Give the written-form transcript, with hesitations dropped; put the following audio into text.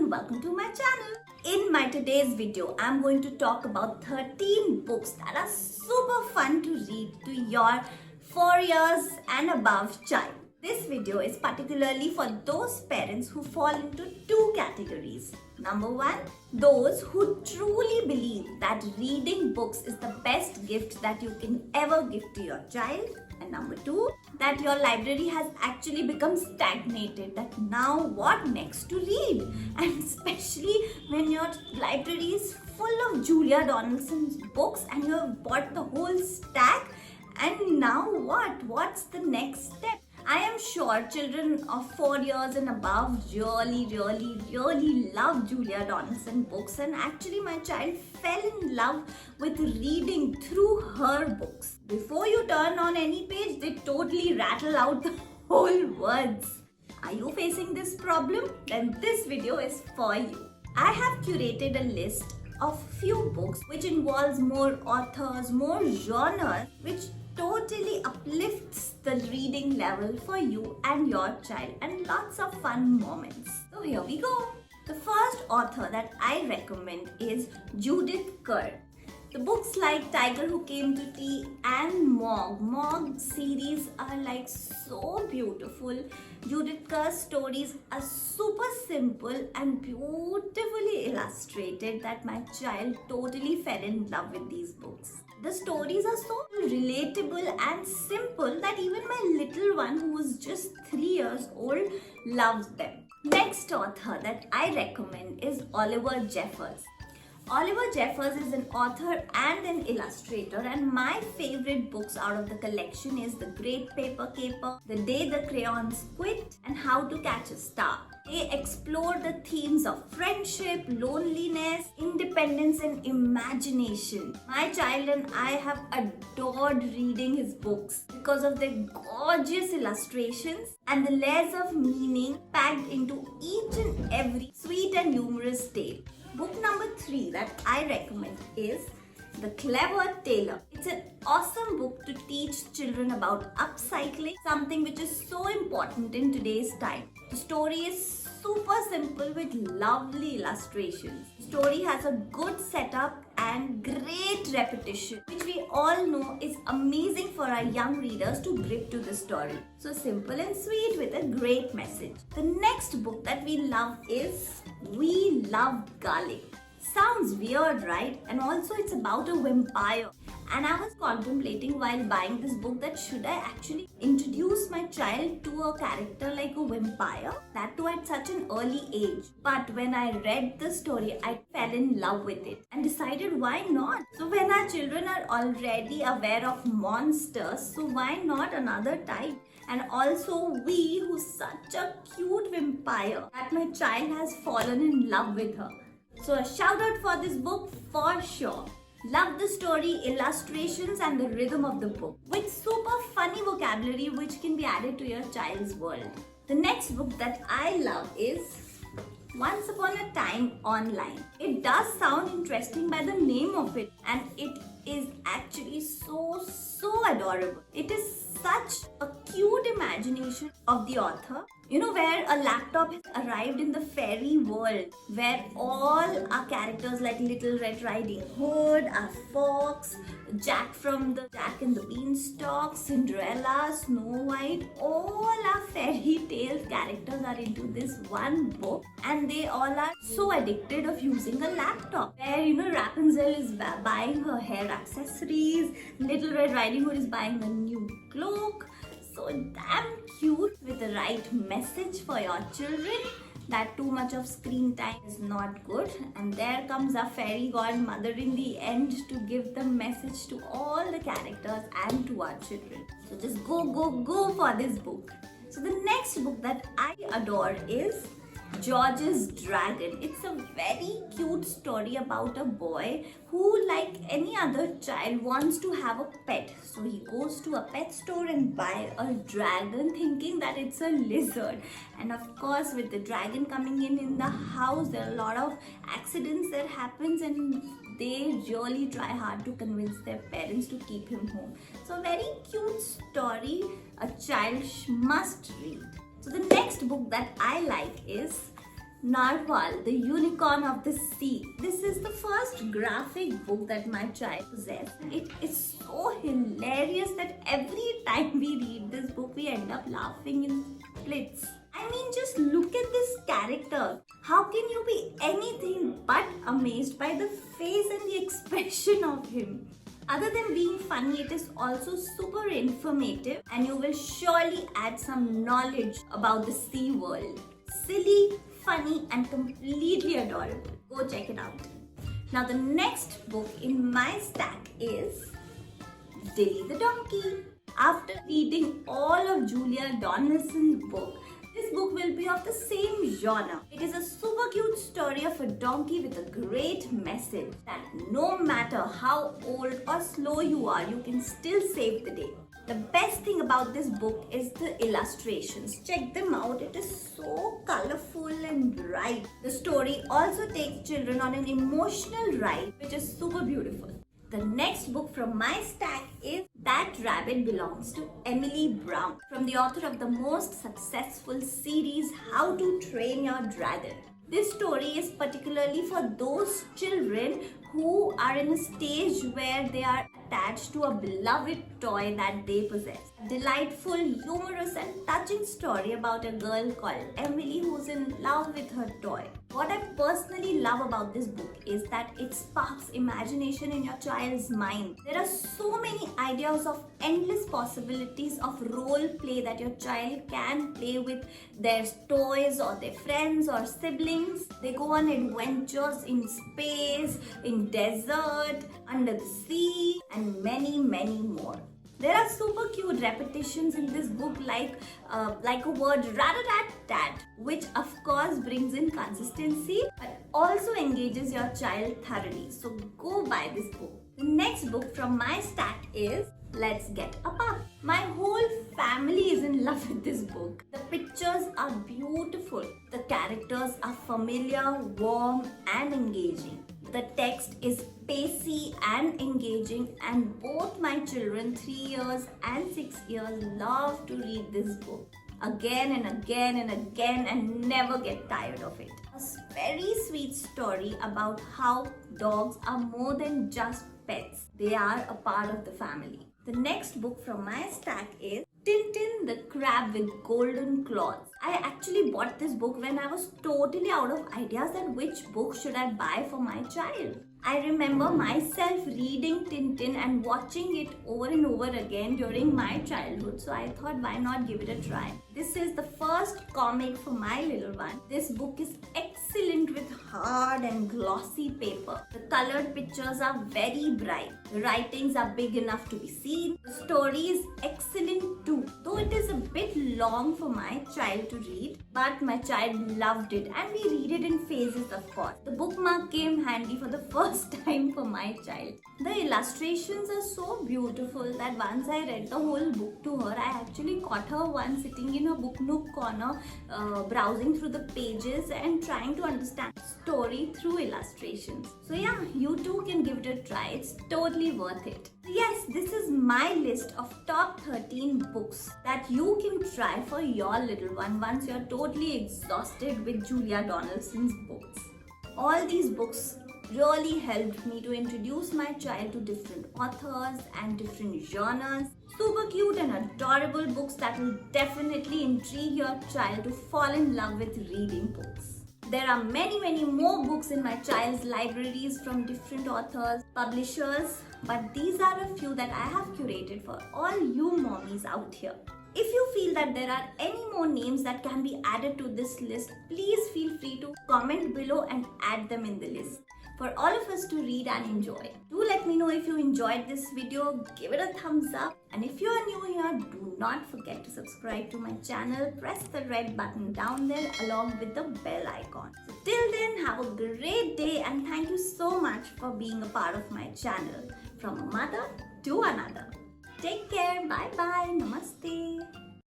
and welcome to my channel. In my today's video, I'm going to talk about 13 books that are super fun to read to your 4 years and above child. This video is particularly for those parents who fall into two categories. Number one, those who truly believe that reading books is the best gift that you can ever give to your child. And number two, that your library has actually become stagnated, that now what next to read? And especially when your library is full of Julia Donaldson's books and you have bought the whole stack, and now what? What's the next step? I am sure children of 4 years and above really love Julia Donaldson books, and actually my child fell in love with reading through her books. Before you turn on any page, they totally rattle out the whole words. Are you facing this problem? Then this video is for you. I have curated a list of few books which involves more authors, more genres, which totally uplifts the reading level for you and your child, and lots of fun moments. So here we go. The first author that I recommend is Judith Kerr. The books like Tiger Who Came to Tea and Mog series are like so beautiful. Judith Kerr's stories are super simple and beautifully illustrated that my child totally fell in love with these books. The stories are so relatable and simple that even my little one, who is just 3 years old, loves them. Next author that I recommend is Oliver Jeffers. Oliver Jeffers is an author and an illustrator, and my favorite books out of the collection is The Great Paper Caper, The Day the Crayons Quit, and How to Catch a Star. They explore the themes of friendship, loneliness, independence, and imagination. My child and I have adored reading his books because of their gorgeous illustrations and the layers of meaning packed into each and every sweet and humorous tale. Book number 3 that I recommend is The Clever Tailor. It's an awesome book to teach children about upcycling, something which is so important in today's time. The story is super simple with lovely illustrations. The story has a good setup and great repetition, which we all know is amazing for our young readers to grip to the story. So simple and sweet with a great message. The next book that we love is We Love Garlic. Sounds weird, right? And also it's about a vampire. And I was contemplating while buying this book that should I actually introduce my child to a character like a vampire, that too at such an early age. But when I read the story, I fell in love with it and decided why not? So when our children are already aware of monsters, so why not another type? And also We, who's such a cute vampire that my child has fallen in love with her. So a shout out for this book for sure. Love the story, illustrations, and the rhythm of the book with super funny vocabulary which can be added to your child's world. The next book that I love is Once Upon a Time Online. It does sound interesting by the name of it, and it is actually so adorable. It is such a cute imagination of the author, where a laptop has arrived in the fairy world, where all our characters like Little Red Riding Hood, our fox, Jack from the Jack and the Beanstalk, Cinderella, Snow White, all our fairy tale characters are into this one book, and they all are so addicted of using a laptop, where Rapunzel is buying her hair accessories, Little Red Riding Hood is buying a new cloak. So damn cute with the right message for your children, that too much of screen time is not good. And there comes our fairy godmother in the end to give the message to all the characters and to our children. So just go for this book. So the next book that I adore is George's Dragon. It's a very cute story about a boy who, like any other child, wants to have a pet. So he goes to a pet store and buys a dragon thinking that it's a lizard. And of course, with the dragon coming in the house, there are a lot of accidents that happens, and they really try hard to convince their parents to keep him home. So very cute story a child must read. So the next book that I like is Narwhal, the Unicorn of the Sea. This is the first graphic book that my child possessed. It is so hilarious that every time we read this book, we end up laughing in splits. I mean, just look at this character. How can you be anything but amazed by the face and the expression of him? Other than being funny, it is also super informative and you will surely add some knowledge about the sea world. Silly, funny and completely adorable. Go check it out. Now the next book in my stack is Dilly the Donkey. After reading all of Julia Donaldson's book, this book will be of the same genre. It is a super cute story of a donkey with a great message that no matter how old or slow you are, you can still save the day. The best thing about this book is the illustrations. Check them out. It is so colorful and bright. The story also takes children on an emotional ride, which is super beautiful. The next book from my stack is That Rabbit Belongs to Emily Brown, from the author of the most successful series, How to Train Your Dragon. This story is particularly for those children who are in a stage where they are attached to a beloved toy that they possess. A delightful, humorous and touching story about a girl called Emily who's in love with her toy. What I personally love about this book is that it sparks imagination in your child's mind. There are so many ideas of endless possibilities of role play that your child can play with their toys or their friends or siblings. They go on adventures in space, in desert, under the sea and many more. There are super cute repetitions in this book like a word rat-a-tat-tat, which of course brings in consistency but also engages your child thoroughly. So go buy this book. The next book from my stack is Let's Get a Pup. My whole family is in love with this book. The pictures are beautiful. The characters are familiar, warm and engaging. The text is pacey and engaging and both my children 3 years and 6 years love to read this book again and again and again and never get tired of it. A very sweet story about how dogs are more than just pets. They are a part of the family. The next book from my stack is Tintin the Crab with Golden Claws. I actually bought this book when I was totally out of ideas that which book should I buy for my child. I remember myself reading Tintin and watching it over and over again during my childhood. So I thought, why not give it a try? This is the first comic for my little one. This book is excellent with hard and glossy paper. The colored pictures are very bright. The writings are big enough to be seen. The story is excellent too. Though it is a bit long for my child to read, but my child loved it and we read it in phases of course. The bookmark came handy for the first time for my child. The illustrations are so beautiful that once I read the whole book to her, I actually caught her one sitting in her book nook corner, browsing through the pages and trying to understand the story through illustrations. So yeah, you too can give it a try. It's totally worth it. Yes, this is my list of top 13 books that you can try for your little one once you're totally exhausted with Julia Donaldson's books. All these books really helped me to introduce my child to different authors and different genres. Super cute and adorable books that will definitely intrigue your child to fall in love with reading books. There are many more books in my child's libraries from different authors, publishers, but these are a few that I have curated for all you mommies out here. If you feel that there are any more names that can be added to this list, please feel free to comment below and add them in the list for all of us to read and enjoy. Do let me know if you enjoyed this video, give it a thumbs up, and if you are new here, do not forget to subscribe to my channel, press the red button down there along with the bell icon. So till then, have a great day and thank you so much for being a part of my channel. From a mother to another. Take care, bye bye, namaste.